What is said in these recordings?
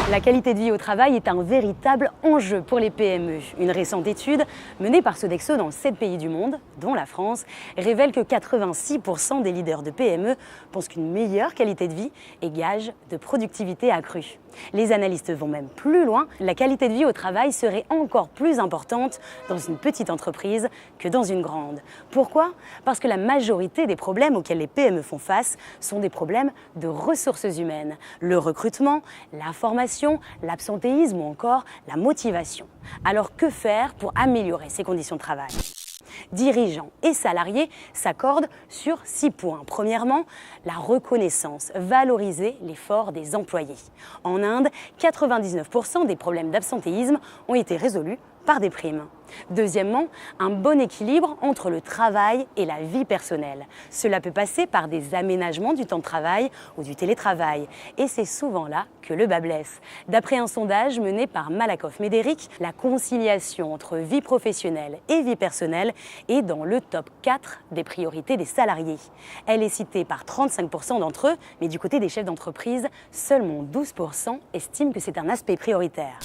La qualité de vie au travail est un véritable enjeu pour les PME. Une récente étude menée par Sodexo dans 7 pays du monde, dont la France, révèle que 86% des leaders de PME pensent qu'une meilleure qualité de vie est gage de productivité accrue. Les analystes vont même plus loin, la qualité de vie au travail serait encore plus importante dans une petite entreprise que dans une grande. Pourquoi? Parce que la majorité des problèmes auxquels les PME font face sont des problèmes de ressources humaines. Le recrutement, la formation, l'absentéisme ou encore la motivation. Alors que faire pour améliorer ces conditions de travail? Dirigeants et salariés s'accordent sur 6 points. Premièrement, la reconnaissance, valoriser l'effort des employés. En Inde, 99% des problèmes d'absentéisme ont été résolus par des primes. Deuxièmement, un bon équilibre entre le travail et la vie personnelle. Cela peut passer par des aménagements du temps de travail ou du télétravail. Et c'est souvent là que le bât blesse. D'après un sondage mené par Malakoff Médéric, la conciliation entre vie professionnelle et vie personnelle est dans le top 4 des priorités des salariés. Elle est citée par 35% d'entre eux, mais du côté des chefs d'entreprise, seulement 12% estiment que c'est un aspect prioritaire.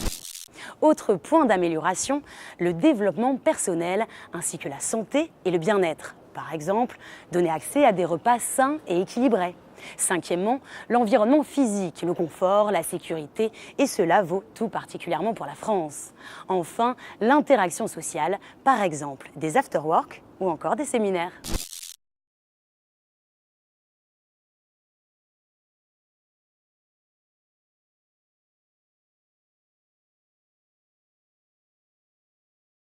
Autre point d'amélioration, le développement personnel ainsi que la santé et le bien-être. Par exemple, donner accès à des repas sains et équilibrés. Cinquièmement, l'environnement physique, le confort, la sécurité, et cela vaut tout particulièrement pour la France. Enfin, l'interaction sociale, par exemple des after-work ou encore des séminaires.